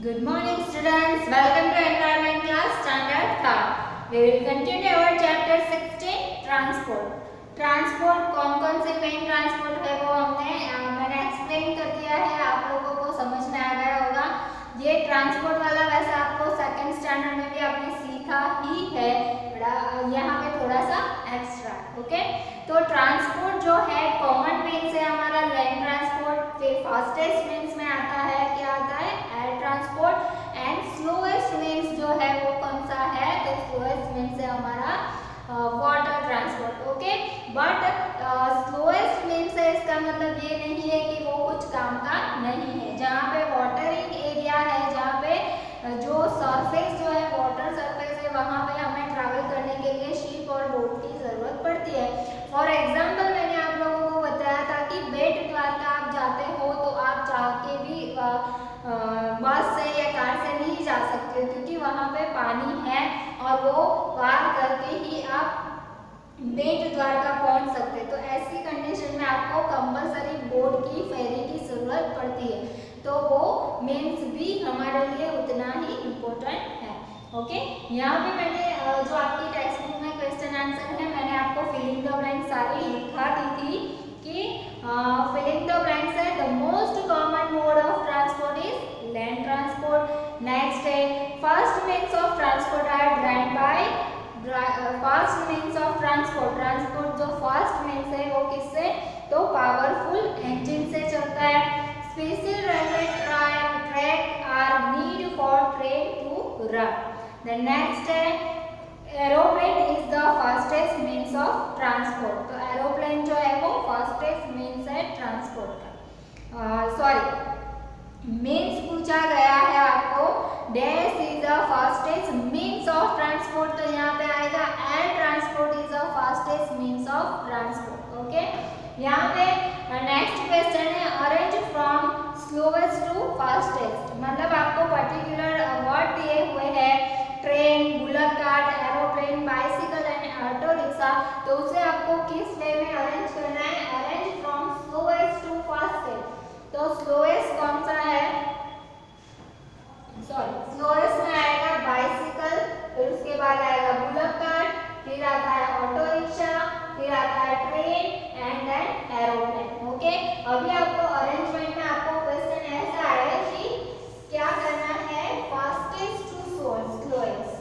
Good morning students, welcome to environment class standard 3. We will continue our chapter 16 transport. Transport कौन से main transport है वो मैंने explain कर दिया है, आप लोगों को समझ में आ गया होगा। ये ट्रांसपोर्ट वाला वैसे आपको सेकंड स्टैंडर्ड में भी आपने सीखा ही है, यहाँ पे थोड़ा सा एक्स्ट्रा। ओके, तो ट्रांसपोर्ट जो है कॉमन मीन्स है हमारा लैंड ट्रांसपोर्ट, फिर फास्टेस्ट मीन्स में आता है क्या आता है air transport, and slowest means जो है वो कौन सा है, तो स्लोएस्ट मीन्स है हमारा water transport. Okay, but slowest means है इसका मतलब ये नहीं है कि वो कुछ काम का नहीं है। जहाँ पे वाटरिंग एरिया है, जहाँ पे जो सरफेस जो है वाटर सरफेस है, वहाँ पे हमें ट्रैवल करने के लिए शिप और बोट की जरूरत पड़ती है। फॉर एग्जाम्पल मैंने आप लोगों को बताया था कि बेट द्वारका आप जाते हो तो आप जाके भी बस से या कार से नहीं जा सकते हो, क्योंकि वहाँ पे पानी है और वो पार करके ही आप बेट द्वारका पहुंच सकते। तो ऐसी कंडीशन में आपको कंपलसरी बोट की फेरी की जरूरत पड़ती है, तो वो मीन्स भी हमारे लिए उतना ही इम्पोर्टेंट है। ओके, यहाँ पे मैंने जो आपकी टेक्स्ट बुक में क्वेश्चन आंसर है मैंने आपको फिलिंग द ब्लैंक्स सारी लिखा दी थी कि फिलिंग द ब्लैंक्स है the most common mode of transport is land transport. Next है first means of transport are driven by fast means of transport. Transport जो फास्ट मीन्स है वो किससे, तो पावरफुल इंजन से चलता है। Special railway track are need for train to run. The next है aeroplane is the fastest means of transport. तो एरोप्लेन जो है वो फास्टेस्ट मीन्स है ट्रांसपोर्ट का। सॉरी, मीन्स पूछा गया है आपको, dash is the fastest means of transport, तो यहाँ पे आएगा air transport is the fastest means of transport. Okay, यहाँ पे नेक्स्ट क्वेश्चन है arrange from slowest to fastest, मतलब आपको पर्टिकुलर वर्ड दिए हुए हैं train, bullock cart, aeroplane, bicycle and auto rickshaw, तो उसे आपको किस वे में अरेंज करना है, arrange from slowest to fastest. तो स्लोएस्ट कौन सा है, सॉरी स्लोएस्ट में आएगा बाइसिकल, फिर उसके बाद आएगा बुलक कार्ट, फिर आता है ऑटो रिक्शा, फिर आता है train and then aeroplane. Okay, अभी आपको अरेंजमेंट में आपको क्वेश्चन ऐसा है कि क्या करना है, fastest to slowest,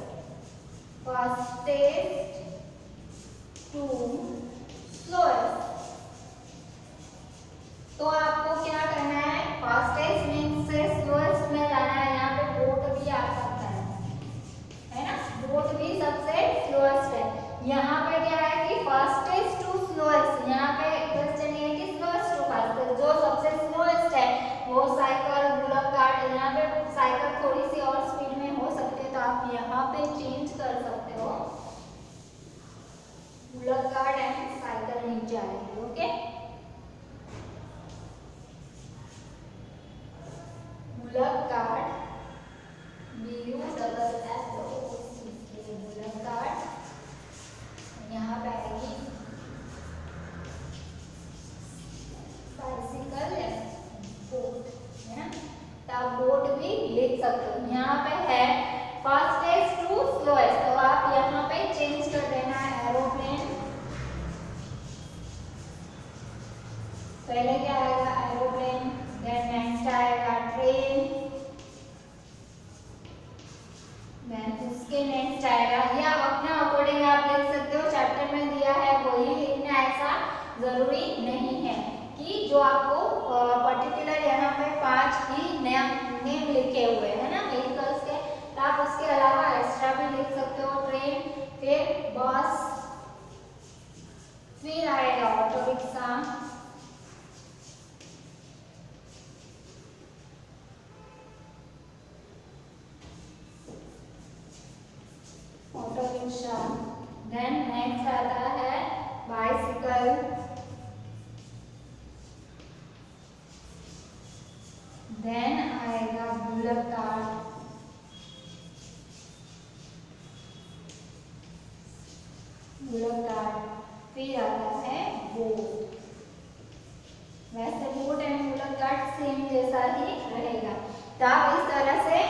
fastest to slowest. तो आपको क्या करना है, फास्टेस्ट मीन्स से स्लोएस्ट में जाना है। यहाँ पे बोट भी आ सकता है ना, बोट भी सबसे स्लोएस्ट है। यहाँ पे क्या है कि फास्टेस्ट टू स्लोएस्ट, यहाँ पे क्वेश्चन ये है कि स्लोएस्ट टू फास्टेस्ट, जो सबसे स्लोएस्ट है वो साइकिल, बुलक कार्ट, यहाँ पे साइकिल थोड़ी सी और स्पीड में हो सकती है तो आप यहाँ पे चेंज कर सकते हो, बुलक कार्ट एंड साइकिल नीचे आएगी। Okay, bullock cart, bullock cart यहाँ पे आएगी, बाइसिकल बोट है ना, तो आप बोट भी लिख सकते हो। यहाँ पे है फास्टेस्ट टू स्लोएस्ट, तो आप यहाँ पे चेंज कर देना है एरोप्लेन, पहले क्या आएगा एरोप्लेन, देन नेक्स्ट आएगा ट्रेन, देन उसके नेक्स्ट आएगा, या अपना अकॉर्डिंग आप लिख सकते हो, चैप्टर में दिया है वही लिखना, ऐसा जरूरी नहीं है कि जो आपको पर्टिकुलर यहाँ पे 5 ही नेम लिखे हुए हैं ना व्हीकल्स के, तो आप उसके अलावा एक्स्ट्रा भी लिख सकते हो, ट्रेन, फिर बस, फिर आएगा auto rickshaw, auto rickshaw, then next आता है बाइसिकल, देन आएगा बुलक कार्ट, फिर आता है बोट। वैसे boat and bullock cart same जैसा ही रहेगा। तब इस तरह से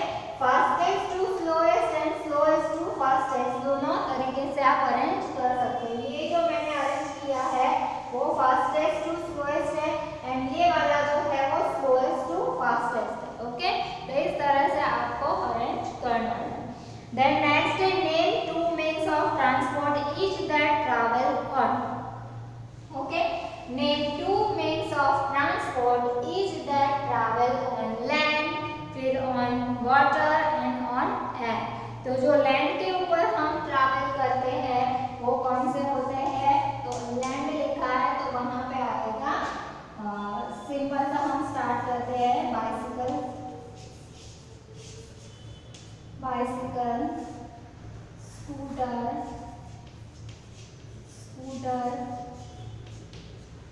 fastest to slowest and slowest to fastest दोनों तरीके से आप अरेंज कर सकते हो। ये जो मैंने अरेंज किया है वो फास्टेस्ट टू स्लोएस्ट है एंड ये वाला जो है वो स्लोएस्ट टू फास्टेस्ट है। ओके, तो इस तरह से आपको अरेंज करना है। देन नेक्स्ट है name two means of transport each that travel on. Okay, name two means of transport each that travel on land, फिर on water and on air. तो जो लैंड के ऊपर हम ट्रैवल करते हैं वो कौन से होते हैं? तो लैंड लिखा है तो वहां पे आएगा सिंपल सा हम स्टार्ट करते हैं बाइसिकल, बाइसिकल, स्कूटर, स्कूटर,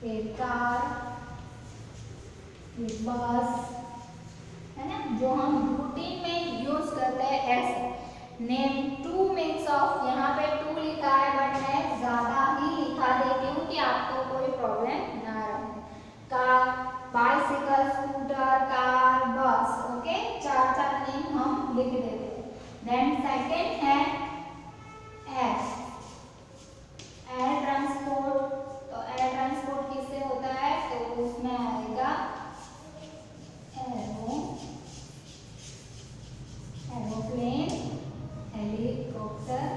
फिर कार, फिर बस, है ना, जो हम रूटीन में यूज करते हैं ऐसे। नेम टू मीन्स ऑफ, यहाँ पे टू लिखा है बट मैं ज्यादा ही लिखा देती हूँ कि आपको कोई प्रॉब्लम ना रहे। कार, बाइसिकल, स्कूटर, कार, बस। ओके, चार चार नेम हम लिख देते हैं। देन सेकेंड है एयर, एयर ट्रांसपोर्ट। तो एयर ट्रांसपोर्ट किससे होता है? तो उसमें आएगा aeroplane, helicopter,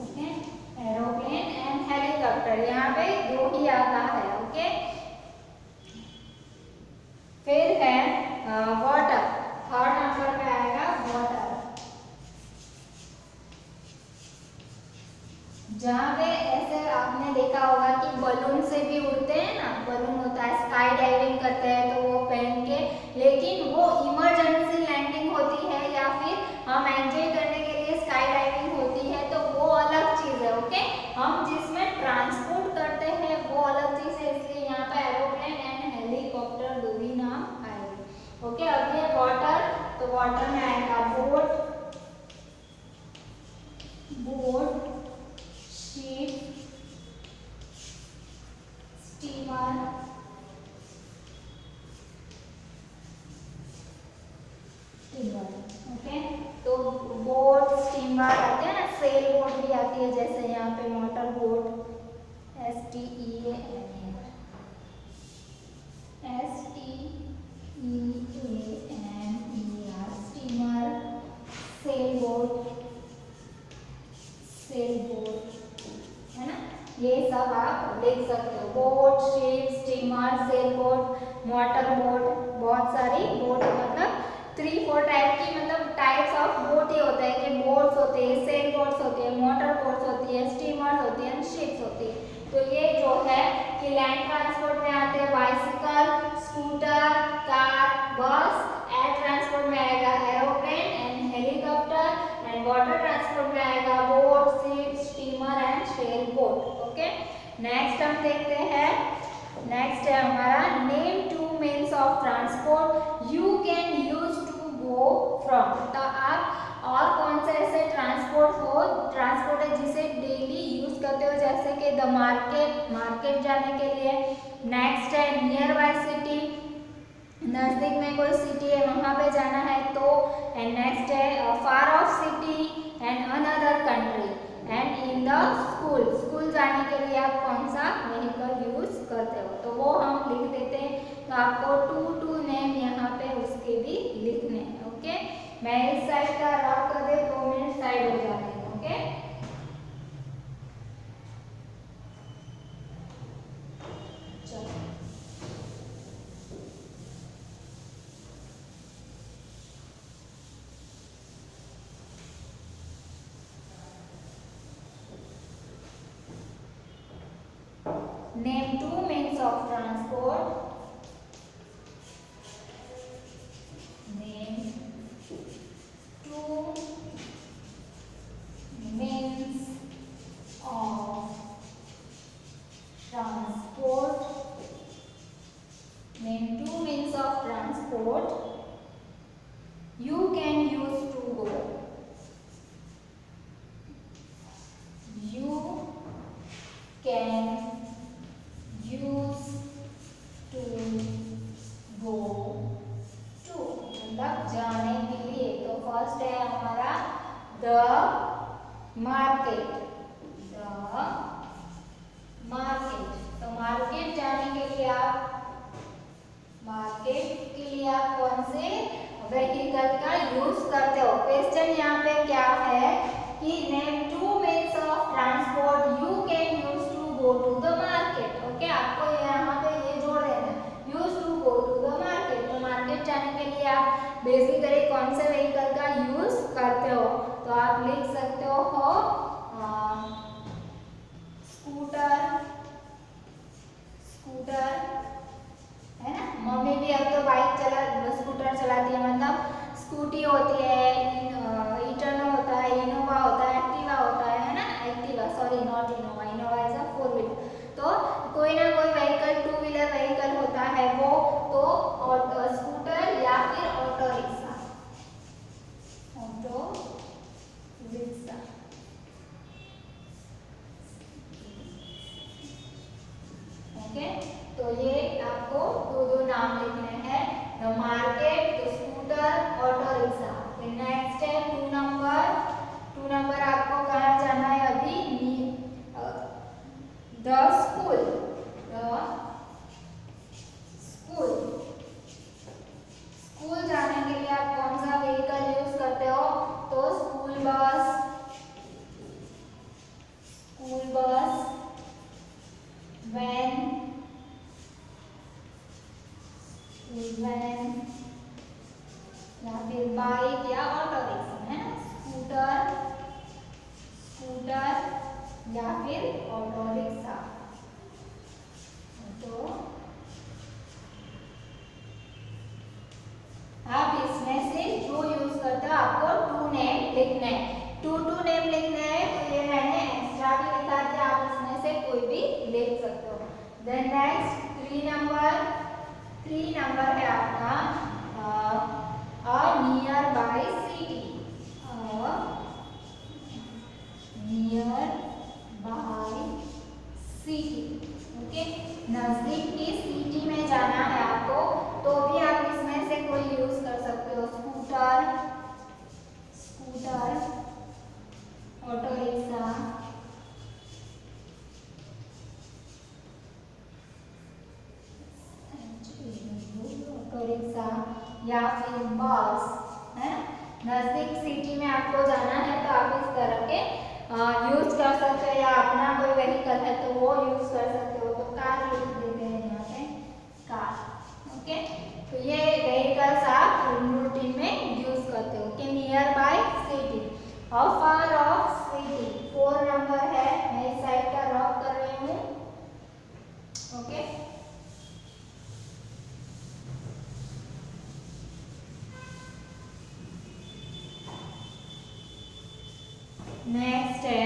okay, aeroplane and helicopter, यहाँ पे दो ही आता है। ओके, फिर है वाटर, थर्ड नंबर पे आएगा वाटर। जहाँ पे ऐसे आपने देखा होगा कि बलून से भी उड़ते हैं ना, बलून होता है, स्काई डाइविंग करते हैं तो वो पहन के, लेकिन वो इमरजेंसी लैंडिंग होती है या फिर हम एंजॉय करने के लिए स्काई डाइविंग होती है, तो वो अलग चीज है। ओके, हम जिसमें ट्रांसपोर्ट करते हैं वो अलग चीज है, इसलिए यहाँ पे एरोप्लेन एंड हेलीकॉप्टर दो ही नाम आएंगे। ओके, अब ये वाटर, तो वाटर में आएगा boat, boat, ship, steamer, steamer. Okay, तो बोट, स्टीमर आते हैं ना, सेल बोट भी आती है, जैसे यहाँ पे motor boat, STEAMER, steamer, sail boat, sail boat, है ना, ये सब आप देख सकते हो। Boat, ship, steamer, sail boat, motor boat, बहुत सारी बोट, मतलब 3-4 टाइप की, मतलब टाइप्स ऑफ बोट ही होते हैं कि बोट्स होते हैं, सेल बोट्स होती है, मोटर बोट्स होती है, स्टीमर्स होती है, शिप्स होती है। तो ये जो है कि लैंड ट्रांसपोर्ट में आते हैं bicycle, scooter, car, bus. Air transport में आएगा aeroplane and helicopter and water transport में आएगा boat, ship, steamer and sail boat. Okay, next हम देखते हैं, नेक्स्ट है हमारा name two means of transport you can use to go from. तो आप और कौन से ऐसे ट्रांसपोर्ट है जिसे डेली यूज करते हो, जैसे कि द मार्केट, मार्केट जाने के लिए। नेक्स्ट है नियर बाय सिटी, नजदीक में कोई सिटी है वहां पे जाना है तो। एंड नेक्स्ट है far off city and another country. And in the school, school जाने के लिए आप कौन सा व्हीकल यूज करते हो, तो वो हम लिख देते हैं। तो आपको 2 नेम यहाँ पे उसके भी लिखने हैं। ओके, मैं इस साइड का रब कर दे, 2 मिनट साइड हो जाते हैं। ओके, चलो name 2 means of transport, name 2 means of transport, name 2 means of transport you can use to go, you can scooty होती है, इटर्नो होता है, इनोवा होता है, एक्टिवा होता है ना, Activa, sorry not Innova, Innova is a 4 wheeler. तो कोई ना कोई व्हीकल 2 व्हीलर व्हीकल होता है वो, तो स्कूटर या फिर auto rickshaw, auto rickshaw. Okay, तो ये आपको दो नाम लिखने हैं, the market, the scooter, auto rickshaw. फिर नेक्स्ट है 2 नंबर आपको कहाँ जाना है अभी, द स्कूल, स्कूल जाने के लिए आप कौन सा व्हीकल यूज करते हो, तो स्कूल बस, वैन या फिर बाइक या ऑटो रिक्शा, है ना, स्कूटर या फिर ऑटो रिक्शा। तो आप इसमें से जो यूज करते हो आपको 2 नेम लिखने हैं, 2 नेम लिखने हैं, तो ये मैंने एक्स्ट्रा भी लिखा दिया, आप इसमें से कोई भी लिख सकते हो। देन नेक्स्ट 3 नंबर है आपका अ नियर बाय सिटी, ओके, नजदीक की सिटी में जाना है आपको, तो भी आप इसमें से कोई यूज कर सकते हो, स्कूटर, ऑटो रिक्शा, या फिर बस, है ना, नजदीक सिटी में आपको जाना है तो आप इस तरह के यूज कर सकते हो, या अपना कोई व्हीकल है तो वो यूज कर सकते हो, तो कार लिख देते हैं यहाँ पे, कार। ओके, तो ये व्हीकल्स आप रूटीन में यूज करते हो कि near by city, how far off city. 4 number है, मैं इस साइड का रॉक कर रही हूँ। ओके, नेक्स्ट है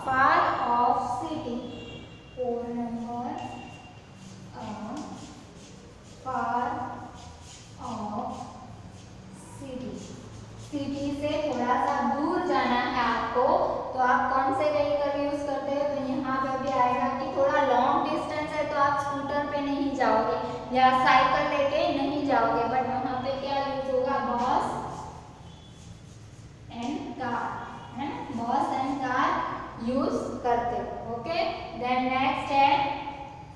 far off city, 4 number, far off city, city से थोड़ा सा दूर जाना है आपको, तो आप कौन से व्हीकल यूज करते हो, तो यहाँ पे भी आएगा कि थोड़ा लॉन्ग डिस्टेंस है तो आप स्कूटर पे नहीं जाओगे या साइकिल लेके नहीं जाओगे, बट वहाँ पे क्या यूज होगा, बस एंड कार, है ना, बस एंड कार यूज करते हो। ओके, देन नेक्स्ट है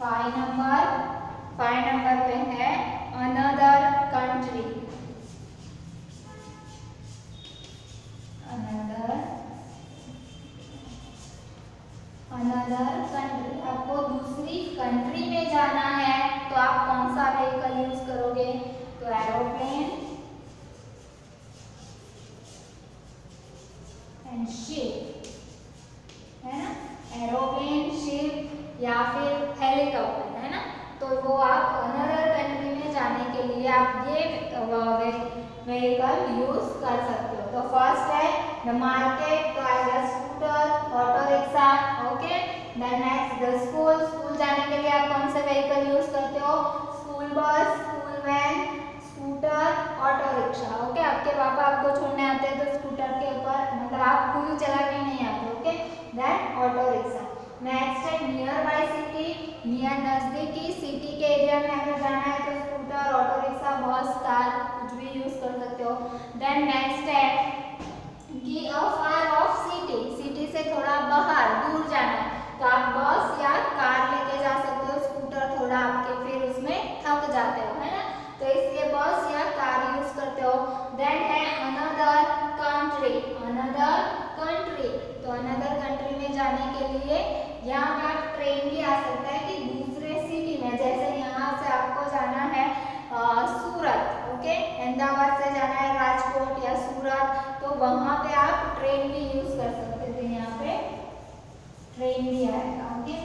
5 नंबर पे है अनदर कंट्री, अनदर कंट्री, आपको दूसरी कंट्री में जाना है तो आप कौन सा व्हीकल यूज करोगे, तो एरोप्लेन एंड शिप, है ना, एरोप्लेन, शिप या फिर हेलीकॉप्टर, है ना, तो वो आप अनदर कंट्री में जाने के लिए आप ये व्हीकल यूज कर सकते हो। तो फर्स्ट है द मार्केट, तो आएगा scooter, auto rickshaw. Okay, then next the school, school जाने के लिए आप कौन से व्हीकल यूज करते हो, school bus, school van, scooter, auto rickshaw. Okay, आपके पापा आपको छोड़ने आते हैं तो स्कूटर के ऊपर, मतलब आप खुद चला के नहीं आते। Okay, then auto rickshaw. Next है नियर बाय सिटी, नियर नजदीकी सिटी के एरिया में अगर जाना है तो scooter, auto rickshaw, bus, car कुछ भी यूज कर सकते हो। देन नेक्स्ट है कि फार ऑफ सिटी, सिटी से थोड़ा बाहर दूर जाना है तो आप बस या कार लेके जा सकते हो, स्कूटर थोड़ा आपके फिर उसमें थक जाते हो, है ना, तो इसलिए बस या कार यूज करते हो। देन है अनदर कंट्री, तो अनदर कंट्री में जाने के लिए यहाँ पे आप ट्रेन भी आ सकता है कि दूसरे सिटी में, जैसे यहाँ से आपको जाना है सूरत, ओके, अहमदाबाद से जाना है राजकोट या सूरत, तो वहाँ पे आप ट्रेन भी यूज कर सकते थे, यहाँ पे ट्रेन भी आएगा। ओके,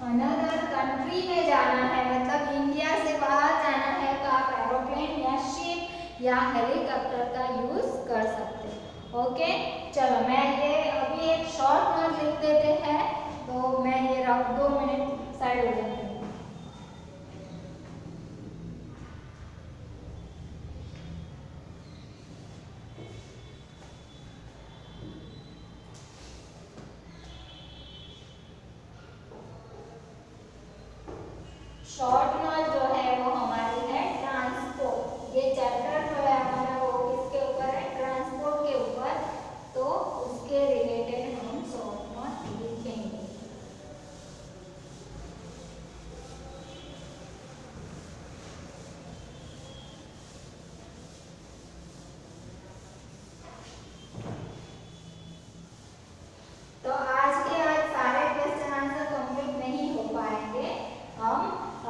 अनदर कंट्री में जाना है मतलब इंडिया से बाहर जाना है तो आप एरोप्लेन या शिप या हेलीकॉप्टर का यूज कर सकते हैं। ओके, चलो मैं ये अभी एक शॉर्ट नोट लिख देते हैं, तो मैं ये 2 मिनट साइड हो जाते हैं। शॉर्ट नॉट जो है वो हमारी है ट्रांसपोर्ट। ये चैप्टर जो है हमारा वो किसके ऊपर है? ट्रांसपोर्ट के ऊपर। तो उसके रिलेटेड हम शॉर्ट नॉट लिखेंगे। तो आज सारे क्वेश्चन आंसर कंप्लीट नहीं हो पाएंगे। हम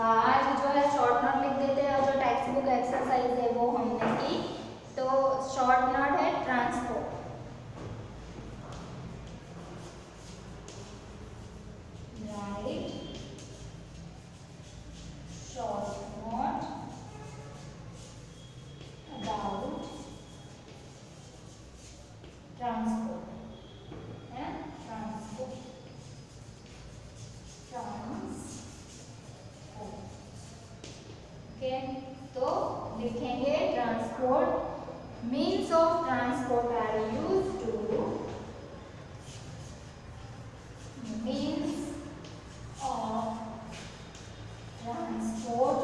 आज जो है शॉर्ट नोट लिख देते हैं, और जो टेक्स्ट बुक एक्सरसाइज है वो हमने की। तो शॉर्ट नोट है transport. Write short note about transport. तो लिखेंगे transport means of transport are use to means of transport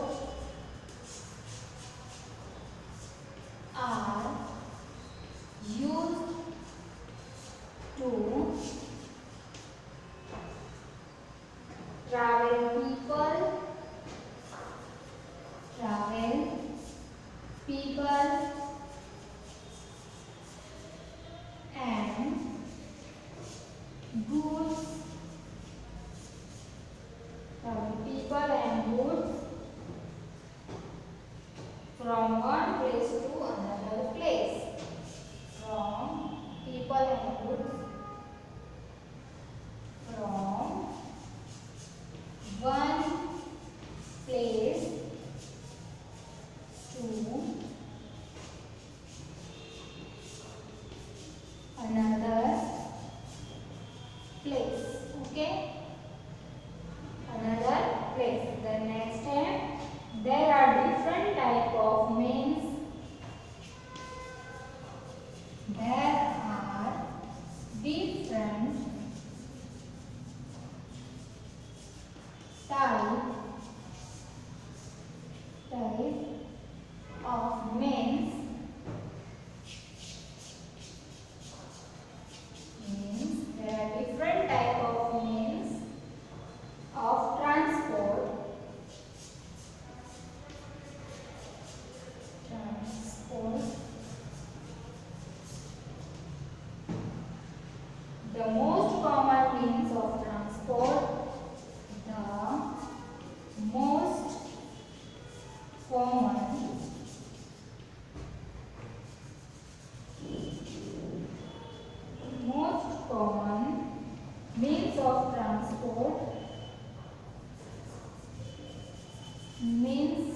are use to travel people and goods from one place to another place. From people and goods from one place to another place. Okay, another place. The next step, there are different type of means. There are different type of means. There are different type of means of transport. The most common means of transport. The most common means of transport is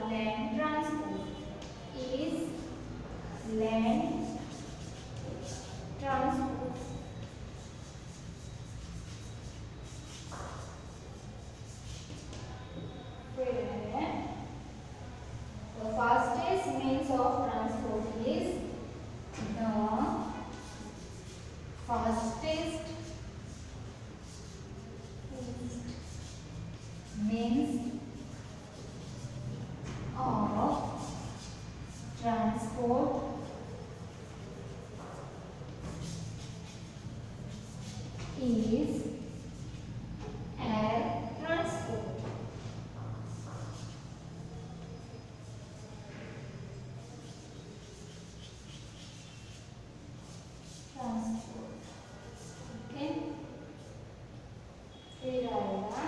land transport. Is land transport. The fastest means of transport is the fastest means of transport is air transport. Okay, फिर आएगा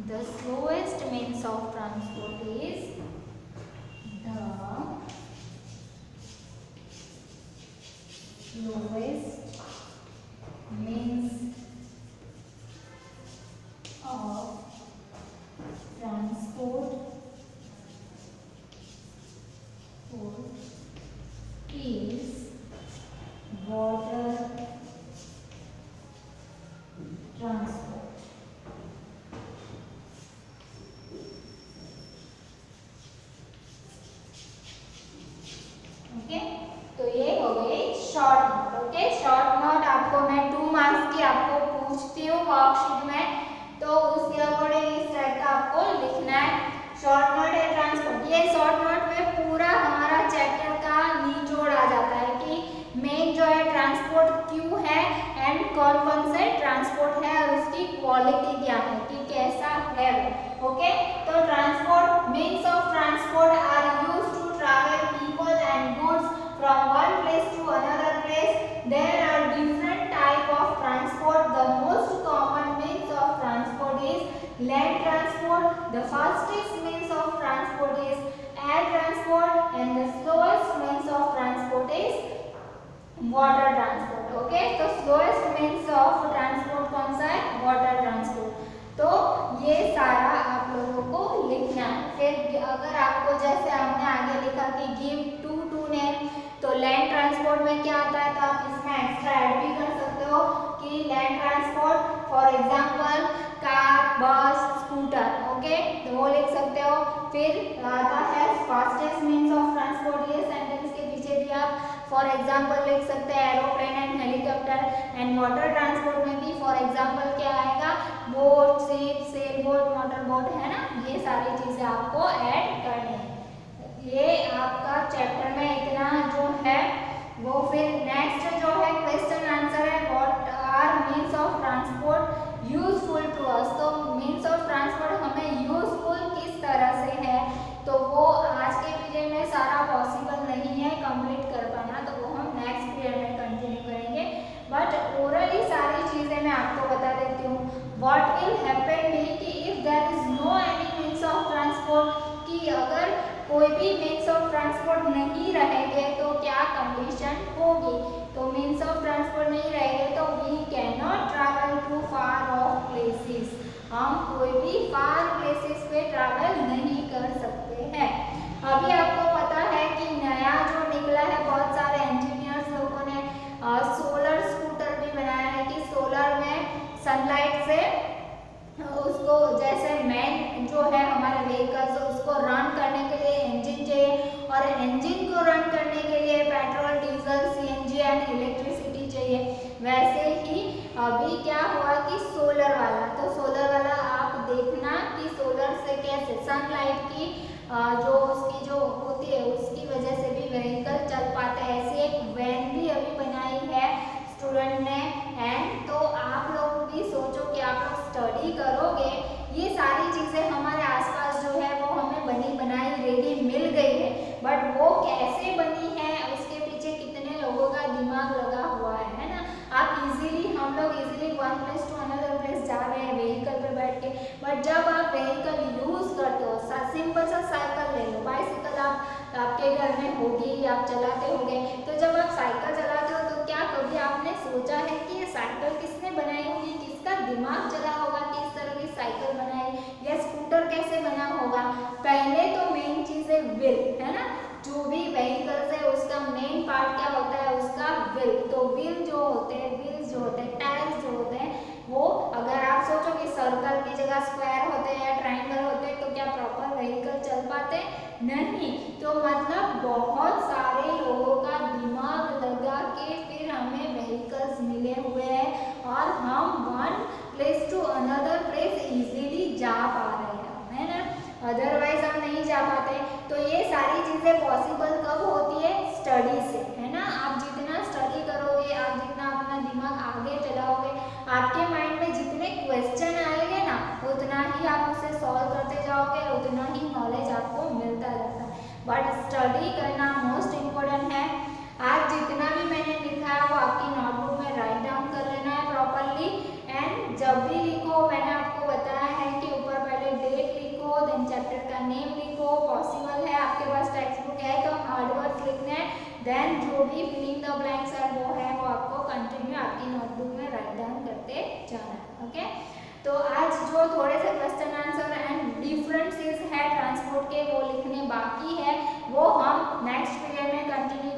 the slowest means of transport is the slowest means of transport is water transport. Okay, तो ये हो गई short note. Okay, short note आपको मैं 2 marks की आपको पूछती हूँ वर्कशीट में, तो उसके अकॉर्डिंग इस टाइप का आपको लिखना है। शॉर्ट नोट है ट्रांसपोर्ट। ये शॉर्ट नोट में पूरा हमारा चैप्टर का निचोड़ आ जाता है कि मेन जो है ट्रांसपोर्ट क्यों है एंड कौन कौन से ट्रांसपोर्ट है और उसकी क्वालिटी क्या है कि कैसा है वो। ओके, तो transport means of transport are used to travel people and goods from one place to another place. There are different type of transport. The most common means of transport is land transport. The fastest means of transport is air transport and the slowest means of transport is water transport. Okay, तो slowest means of transport कौन सा है? Water transport. तो ये सारा आप लोगों को लिखना है। फिर अगर आपको जैसे हमने आगे लिखा कि give two name, तो लैंड ट्रांसपोर्ट में क्या आता है, तो आप इसमें एक्स्ट्रा ऐड भी कर सकते हो कि land transport for example car, बस, स्कूटर। ओके, तो वो लिख सकते हो। फिर आता है फास्टेस्ट मीन्स ऑफ ट्रांसपोर्ट। ये सेंटेंस के पीछे भी आप फॉर एग्जांपल लिख सकते हैं aeroplane and helicopter. And water transport में भी फॉर एग्जांपल क्या आएगा, boat, ship, sail boat, motor boat, है ना। ये सारी चीजें आपको ऐड करनी है। ये आपका चैप्टर में इतना जो है वो। फिर नेक्स्ट जो है क्वेश्चन आंसर है what are means of transport useful to us. तो मीन्स ऑफ ट्रांसपोर्ट हमें यूजफुल किस तरह से है, तो वो आज के पीरियड में सारा पॉसिबल नहीं है कंप्लीट कर पाना, तो वो हम नेक्स्ट पीरियड में कंटिन्यू करेंगे। बट ओरली सारी चीजें मैं आपको बता देती हूँ। व्हाट विल हैपन कि if there is no any means of transport, कि अगर कोई भी मीन्स ऑफ ट्रांसपोर्ट नहीं रहेंगे तो क्या कंडीशन होगी। तो मीन्स ऑफ ट्रांसपोर्ट नहीं रहेंगे तो we can not travel to far of places. हम कोई भी फार प्लेसेस पे ट्रैवल नहीं कर सकते हैं। अभी आपको पता है कि नया जो निकला है, बहुत सारे इंजीनियर्स लोगों ने सोलर स्कूटर भी बनाया है कि सोलर में सनलाइट से उसको जैसे मेन जो है हमारे व्हीकल्स उसको रन करने के लिए इंजन चाहिए, और इंजन को रन करने के लिए petrol, diesel, CNG and electricity चाहिए। वैसे ही अभी क्या हुआ कि सोलर वाला, तो सोलर वाला आप देखना कि सोलर से कैसे सनलाइट की जो उसकी जो होती है उसकी वजह से भी व्हीकल चल पाते हैं। ऐसी एक वैन भी अभी बनाई है स्टूडेंट ने। एंड तो आप लोग भी सोचो कि आप लोग स्टडी करोगे, ये सारी चीज़ें हमारे आसपास जो है वो हमें बनी बनाई रेडी मिल गई है, बट वो कैसे बनी है उसके पीछे कितने लोगों का दिमाग लगा हुआ है ना। आप इजीली, हम लोग easily one place to another place जा रहे हैं व्हीकल पे बैठ के, बट जब आप व्हीकल यूज करते हो, सिंपल सा साइकिल ले लो, बाइसिकल आपके घर में होगी, आप चलाते होंगे, तो जब आप साइकिल चलाते हो तो क्या कभी आपने सोचा है कि ये साइकिल किसने बनाई होगी, किसका दिमाग चला होगा कि इस तरह की साइकिल बनाई, या स्कूटर कैसे बना होगा। पहले तो मेन चीज है व्हील, है ना। जो भी व्हीकल्स है उसका मेन पार्ट क्या होता है, उसका व्हील। तो व्हील जो होते हैं, व्हील्स जो होते हैं, टायर्स जो होते हैं, वो अगर आप सोचो कि सर्कल की जगह स्क्वायर होते हैं या ट्रायंगल होते हैं तो क्या प्रॉपर व्हीकल चल पाते नहीं। तो मतलब बहुत सारे लोगों का दिमाग लगा के फिर हमें व्हीकल्स मिले हुए हैं और हम one place to another place easily जा पा रहे हैं, है ना। अदरवाइज हम नहीं जा पाते। तो ये सारी चीजें पॉसिबल कब होती है, स्टडी से, है ना। आप जितना स्टडी करोगे, आप जितना अपना दिमाग आगे चलाओगे, आपके माइंड में जितने क्वेश्चन आएंगे ना उतना ही आप उसे सॉल्व करते जाओगे, उतना ही नॉलेज आपको मिलता जाता है। बट स्टडी करना मोस्ट इम्पोर्टेंट है। आज जितना भी मैंने लिखा है वो आपकी नोटबुक में राइट डाउन कर लेना है प्रॉपरली। एंड जब भी लिखो, मैंने आपको बताया है कि ऊपर पहले डेट लिखो, देन चैप्टर का नेम लिखो। पॉसिबल है आपके पास टेक्स्ट बुक है तो हार्ड वर्ड्स लिखने हैं, देन जो भी फिलिंग द ब्लैंक्स है वो आपको कंटिन्यू आपकी नोटबुक में राइट डाउन करते जाना है। ओके, तो आज जो थोड़े से क्वेश्चन आंसर एंड डिफरेंसेस है ट्रांसपोर्ट के वो लिखने बाकी है, वो हम नेक्स्ट पीरियड में कंटिन्यू